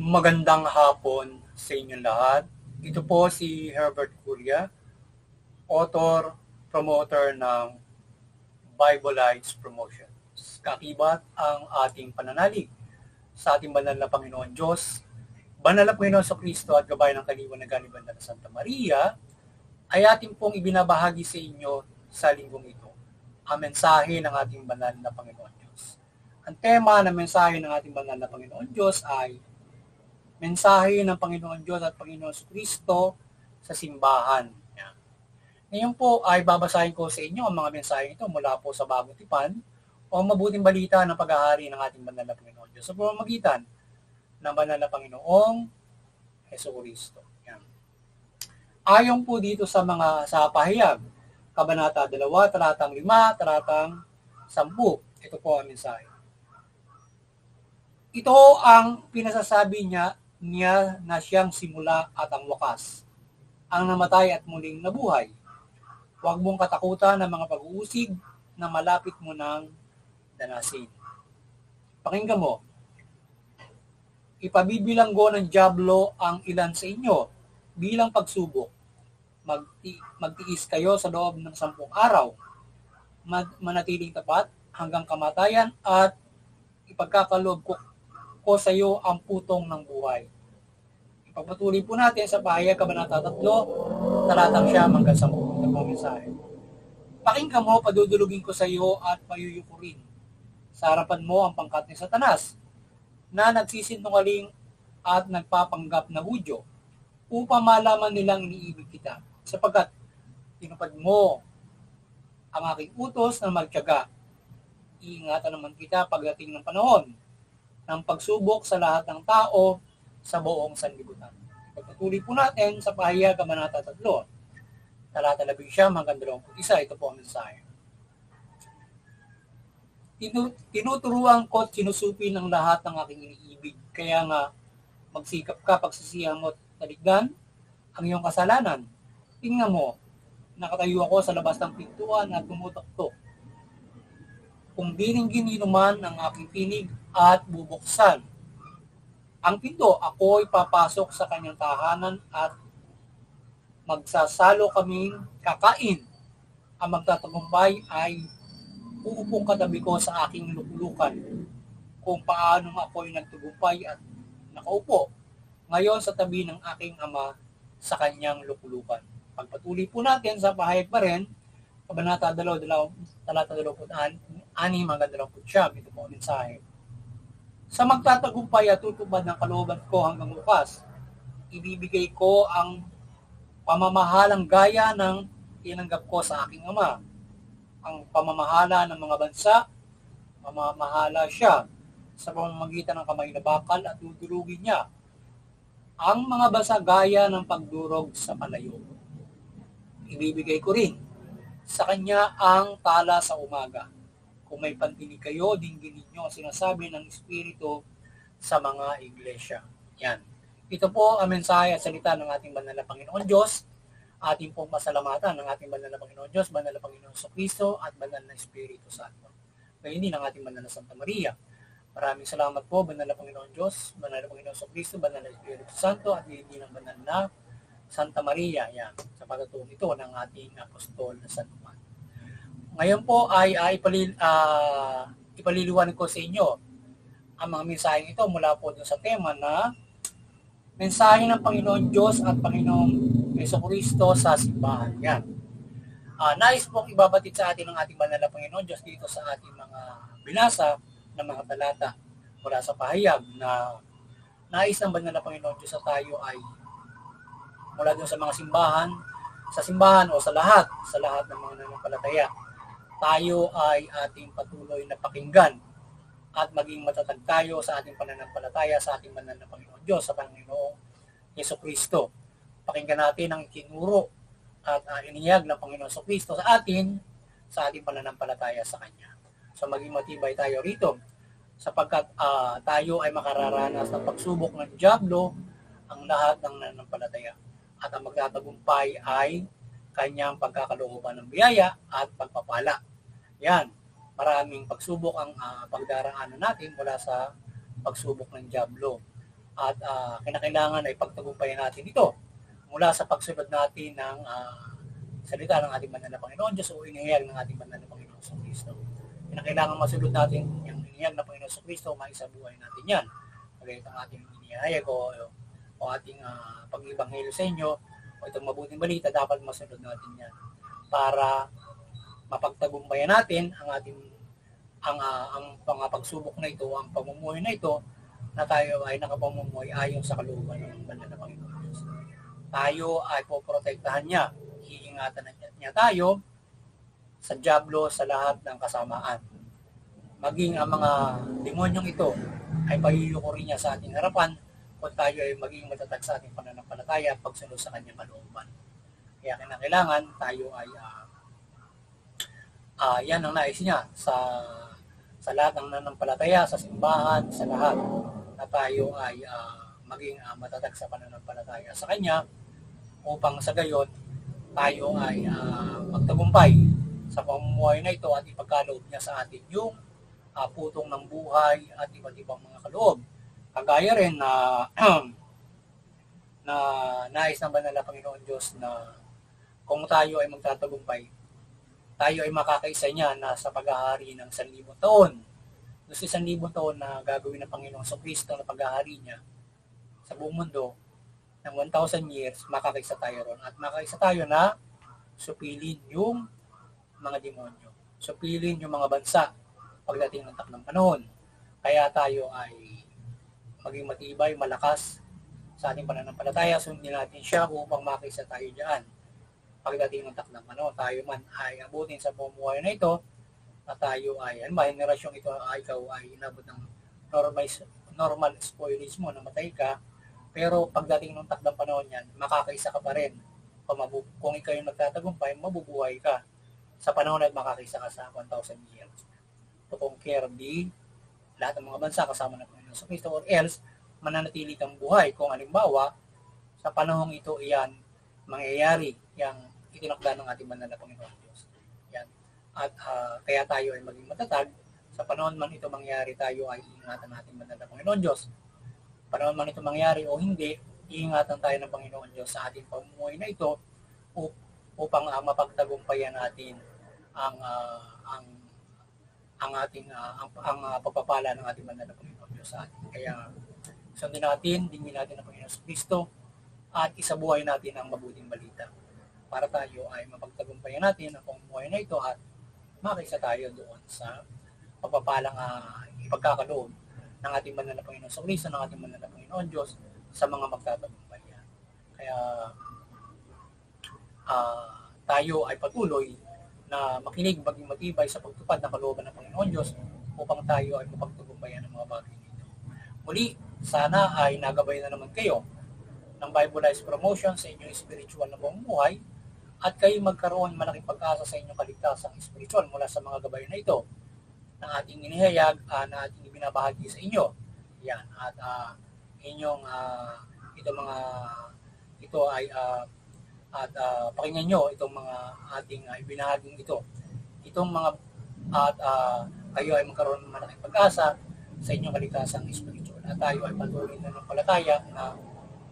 Magandang hapon sa inyong lahat. Ito po si Herbert Curia, author, promoter ng Bible Lights Promotions. Kakibat ang ating pananalig sa ating banal na Panginoon Diyos, banal na Panginoon sa Kristo at gabay ng kaliwanagan na Santa Maria, ay ating pong ibinabahagi sa inyo sa linggong ito, ang mensahe ng ating banal na Panginoon Diyos. Ang tema ng mensahe ng ating banal na Panginoon Diyos ay mensahe ng Panginoon Diyos at Panginoon Kristo sa simbahan. Ngayon po ay babasahin ko sa inyo ang mga mensahe ito mula po sa Bagong Tipan o mabuting balita ng paghahari ng ating banal na Panginoon Diyos sa pamamagitan ng banal na Panginoong Jesucristo. Ayon po dito sa pahayag, Kabanata 2, talatang 5, talatang 10. Ito po ang mensahe. Ito ang pinasasabi niya na siyang simula at ang wakas, ang namatay at muling nabuhay. Huwag mong katakutan ng mga pag-uusig na malapit mo ng danasin. Pakinggan mo, ipabibilanggo ng dyablo ang ilan sa inyo bilang pagsubok. Magtiis kayo sa loob ng 10 araw. Manatiling tapat hanggang kamatayan at ipagkakaloob ko sa iyo ang putong ng buhay. Ipagpatuloy po natin sa pahayag Kabanata 3, talatang 9 hanggang 10. Ito po ang mensahe. Pakinggan mo, padudulugin ko sa iyo at payuyukurin. Sa harapan mo ang pangkat ni Satanas, na nagsisinungaling at nagpapanggap na Hudyo, upang malaman nilang iniibig kita, sapagkat tinupad mo ang aking utos na magtiyaga. Iingatan naman kita pagdating ng panahon ng pagsubok sa lahat ng tao sa buong sanlibutan. Pagpatuloy po natin sa pahayag Kabanata 3, talata 11 hanggang 21. Ito po ang mensahe. Tinuturuan ko at sinusupin ang lahat ng aking iniibig. Kaya nga, magsikap ka pagsisihan mo at taligdan ang iyong kasalanan. Tingnan mo, nakatayo ako sa labas ng pintuan at tumutok-tok. Kung bininggin inuman ang aking tinig at bubuksan ang pinto, ako ay papasok sa kanyang tahanan at magsasalo kaming kakain. Ang magtatagumpay ay uupong katabi ko sa aking luklukan, kung paano ako'y nagtagumpay at nakaupo ngayon sa tabi ng aking ama sa kanyang luklukan. Pagpatuloy po natin sa pahayag pa rin, Kabanata 2, talata 26 hanggang 29. Ito po ang mensahe. Sa magtatagumpay at tutupad ng kalooban ko hanggang bukas, ibibigay ko ang pamamahalang gaya ng tinanggap ko sa aking ama. Ang pamamahala ng mga bansa, pamamahala siya sa pamamagitan ng kamay na bakal at dudurugin niya ang mga bansa gaya ng pagdurog sa palayo. Ibibigay ko rin sa kanya ang tala sa umaga. Kung may pandinig kayo, dinggin ninyo ang sinasabi ng Espiritu sa mga iglesia. Yan. Ito po ang mensahe at salita ng ating banal na Panginoon Diyos. Ating pong pasalamatan ng ating banal na Panginoon Diyos, banal na Panginoon sa Kristo at banal na Espiritu Santo. Ngayon din ang ating banal na Santa Maria. Maraming salamat po, banal na Panginoon Diyos, banal na Panginoon sa Kristo, banal na Espiritu Santo at ngayon din ang banal na Santa Maria. Yan. Sa pagtutulong ito ng ating apostol na San Juan. Ngayon po ay ipaliliwanag ko sa inyo ang mga mensaheng ito mula po dun sa tema na mensahe ng Panginoon Diyos at Panginoong Jesucristo sa simbahan. Yan. Nais pong ibabatid sa atin ng ating banal na Panginoon Diyos dito sa ating mga binasa ng mga talata mula sa pahayag na nais ng banal na Panginoon Diyos sa tayo ay mula dun sa mga simbahan o sa lahat ng mga nanampalataya. Tayo ay ating patuloy na pakinggan at maging matatag tayo sa ating pananampalataya sa ating banal na Panginoon Diyos, sa Panginoong Jesucristo. Pakinggan natin ang itinuro at iniyag ng Panginoon Jesucristo sa ating pananampalataya sa Kanya. So maging matibay tayo rito sapagkat tayo ay makararanas ng pagsubok ng dyablo ang lahat ng nananampalataya. At ang magtatagumpay ay kanyang pagkakalooban ng biyaya at pagpapala. Yan, maraming pagsubok ang pagdaraanan natin mula sa pagsubok ng dyablo. at kinakailangan ay pagtagumpayan natin ito mula sa pagsunod natin ng salita ng ating banal na Panginoon Diyos o inihayag ng ating banal na Panginoon sa Kristo. Kinakailangan masunod natin yung inihayag ng Panginoon sa Kristo, maisabuhay natin yan. Kaya itong ating inihayag o ating pag-ibanghelyo sa inyo o itong mabuting balita, dapat masunod natin yan para mapagtagumpayan natin ang ating ang mga pagsubok na ito, ang pamumuhay na ito, na tayo ay nakapamumuhay ayon sa kalooban ng banal na Panginoon Diyos. Tayo ay poprotektahan niya, iingatan niya tayo sa dyablo sa lahat ng kasamaan. Maging ang mga demonyong ito ay payuyukurin niya sa ating harapan kung tayo ay maging matatag sa ating pananampalataya at pagsunod sa kanyang kalooban. Kaya kinakailangan tayo ay yan ang nais niya sa lahat ng nanampalataya, sa simbahan, sa lahat na tayo ay maging matatag sa pananampalataya sa Kanya upang sa gayon tayo ay magtagumpay sa pamumuhay na ito at ipagkaloob niya sa atin yung putong ng buhay at iba't ibang mga kaloob. Kagaya rin na na nais ng banal na Panginoon Diyos na kung tayo ay magtatagumpay, tayo ay makakaisa niya na sa paghahari ng 1,000 taon. Gusto 1,000 taon na gagawin ng Panginoong Kristo na paghahari niya sa buong mundo ng 1,000 years, makakaisa tayo ron. At makakaisa tayo na supilin yung mga demonyo. Supilin yung mga bansa pagdating ng takdang panahon. Kaya tayo ay maging matibay, malakas sa ating pananampalataya. Sundin natin siya upang makakaisa tayo diyan. Pagdating ng takdang panahon, tayo man ay abutin sa bumuhay na ito na tayo ay, generasyong ito ay ikaw ay inabot ng normal spoilage mo, namatay ka, pero pagdating ng takdang panahon yan, makakaisa ka pa rin. Kung ikaw yung nagtatagumpay, mabubuhay ka sa panahon at makakaisa ka sa 1,000 years. To conquer lahat ng mga bansa kasama ng Panginoon sa Kristo, or else, mananatili kang buhay. Kung halimbawa, sa panahong ito, iyan, mangyayari yung itinakda ng ating banal na Panginoon Diyos. Yan. At kaya tayo ay maging matatag. Sa panahon man ito mangyari, tayo ay iingatan natin banal na Panginoon Diyos. Panahon man ito mangyari o hindi, iingatan tayo ng Panginoon Diyos sa ating pamumuhay na ito upang mapagtagumpayan natin ang pagpapala ng ating banal na Panginoon Diyos sa atin. Kaya sundin natin, dingin natin ang Panginoon sa Kristo at isabuhay natin ang mabuting balita para tayo ay mapagtagumpayan natin ang pamumuhay na ito at makaisa tayo doon sa pagpapalang ipagkakaloob ng ating banal na Panginoon sa Kristo, ng ating banal na Panginoon Diyos sa mga magtatagumpay. Kaya tayo ay patuloy na makinig, maging matibay sa pagtupad ng kalooban ng Panginoon Diyos upang tayo ay mapagtagumpayan ng mga bagay nito. Muli, sana ay nagabay na naman kayo ng Bibleized promotion sa inyong spiritual na pamumuhay at kayo magkaroon malaking pag-asa sa inyong kaligtasang spiritual mula sa mga gabay na ito ng ating inihayag na ating ibinabahagi sa inyo. Yan. At inyong ito ay pakinggan nyo itong mga ating ibinahaging ito. Itong mga kayo ay magkaroon ng malaking pag-asa sa inyong kaligtasang spiritual. At tayo ay patuloy na ng palataya na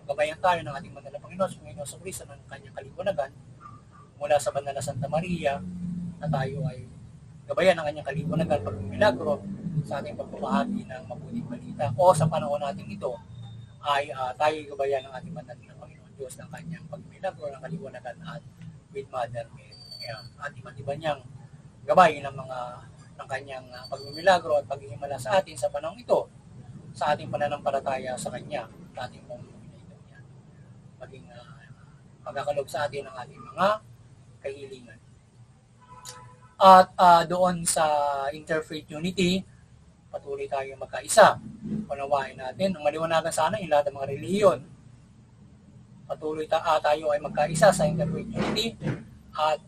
gabayan tayo ng ating banal na Panginoon sa Kristo ng kanyang kaliwanagan mula sa banal na Santa Maria na tayo ay gabayan ng kanyang kaliwanagan pagmimilagro sa ating pagbabahagi ng mabuting balita o sa panahon natin ito ay tayo gabayan ng ating banal na Panginoon Diyos ng kanyang pagmimilagro ng kaliwanagan at with Mother Mary. At iba't iba niyang gabay ng kanyang pagmimilagro at paghihimala sa atin sa panahon ito sa ating pananampalataya sa kanya at ating pamumuhay ito. Maging magkakaloob sa atin ang ating mga kahilingan. At doon sa interfaith unity, patuloy tayong magkaisa. Unawain natin, ang maliwanagan sana yung lahat ng mga relihiyon. Patuloy tayo ay magkaisa sa interfaith unity at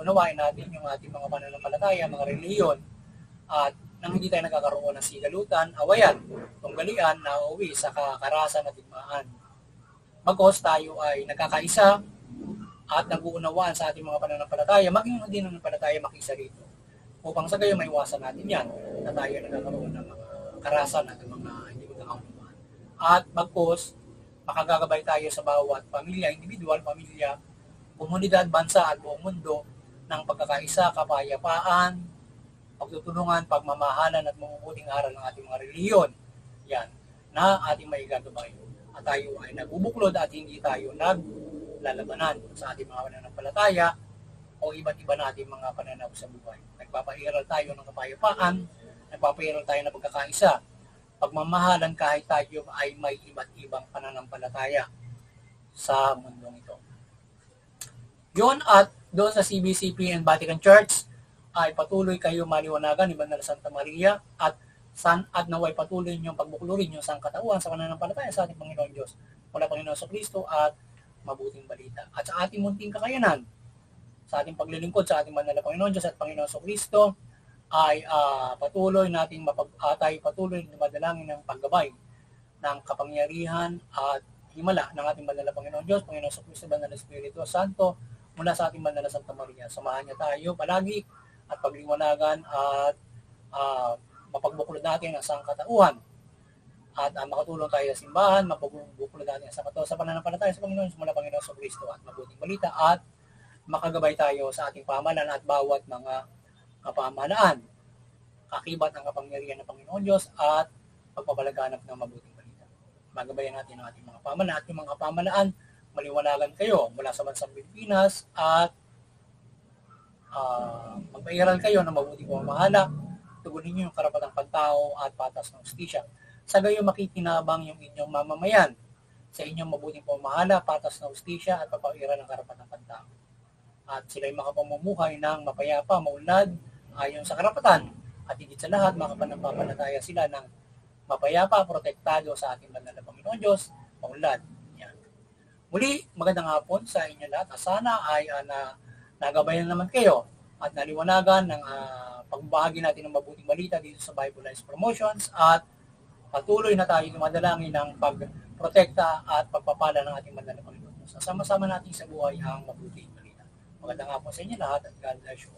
unawain natin yung ating mga pananampalataya, mga relihiyon at nang hindi tayo nagkakaroon ng sigalutan, awayan, tunggalian na uwi sa kakarasan at digmaan. Bagos tayo ay nagkakaisa at nag-uunawaan sa ating mga pananampalataya, maging hindi nananampalataya makisa rito. Upang sa gayon maiwasan natin yan, na tayo nagkakaroon ng mga karasan at mga hindi magkakaunawaan. at bagkus makagagabay tayo sa bawat pamilya, individual, pamilya, komunidad, bansa at buong mundo ng pagkakaisa, kapayapaan, pagtutulungan, pagmamahalan at mabubuting aral ng ating mga relihiyon. Yan, na ating maigagabay. At tayo ay nagbubuklod at hindi tayo naglalabanan sa ating mga pananampalataya o iba't iba nating mga pananaw sa buhay. Nagpapairal tayo ng kapayapaan, nagpapairal tayo ng pagkakaisa, pagmamahalan kahit tayo ay may iba't ibang pananampalataya sa mundong ito. Yun, at doon sa CBCP and Vatican Church ay patuloy kayo maliwanagan ni Banal Santa Maria at naway patuloy niyong pagbuklurin yung sangkatauhan sa pananampalataya sa ating Panginoon Diyos mula Panginoon sa Kristo at mabuting balita. At sa ating munting kakayanan, sa ating paglilingkod sa ating Banal na Panginoon Diyos at Panginoon sa Kristo, ay patuloy nating patuloy na madalangin ng paggabay ng kapangyarihan at himala ng ating Banal na Panginoon Diyos, Panginoon sa Kristo, Banal na Espiritu Santo, mula sa ating Banal na Santa Maria. Samahan niya tayo palagi at pagliwanagan at mapagbuklod natin ang sangkatauhan at makatulong tayo sa simbahan, mapagbuklod natin ang sangkatauhan sa pananampalataya sa Panginoon mula Panginoon sa Kristo at mabuting balita at makagabay tayo sa ating pamahalaan at bawat mga kapamahalaan, kakibat ng kapangyarihan ng Panginoon Diyos at pagpapalaganap ng mabuting balita. Magabayan natin ang ating mga pamahalaan at yung mga pamahalaan, maliwanagan kayo mula sa bansang Pilipinas at magpairal kayo ng mabuting pamamahala, tugunin niyo yung karapatang pantao at patas ng hustisya. Sa gayon makikinabang yung inyong mamamayan sa inyong mabuting pamamahala, patas ng hustisya at papairal ng karapatang pantao. At sila'y makapamumuhay ng mapayapa, maunlad, ayon sa karapatan. At higit sa lahat, makapanagpapalataya sila ng mapayapa, protektado sa ating Banal na Panginoon Diyos, maunlad. Yan. Muli, magandang hapon sa inyo lahat. Sana ay nagabayan naman kayo at naliwanagan ng pagbahagi natin ng mabuting balita dito sa Bible Lives Promotions at patuloy na tayo dumadalangin ng pagprotekta at pagpapala ng ating Banal na Panginoon. Sama-sama natin sa buhay ang mabuting balita. Magandang hapon sa inyo lahat at God bless you.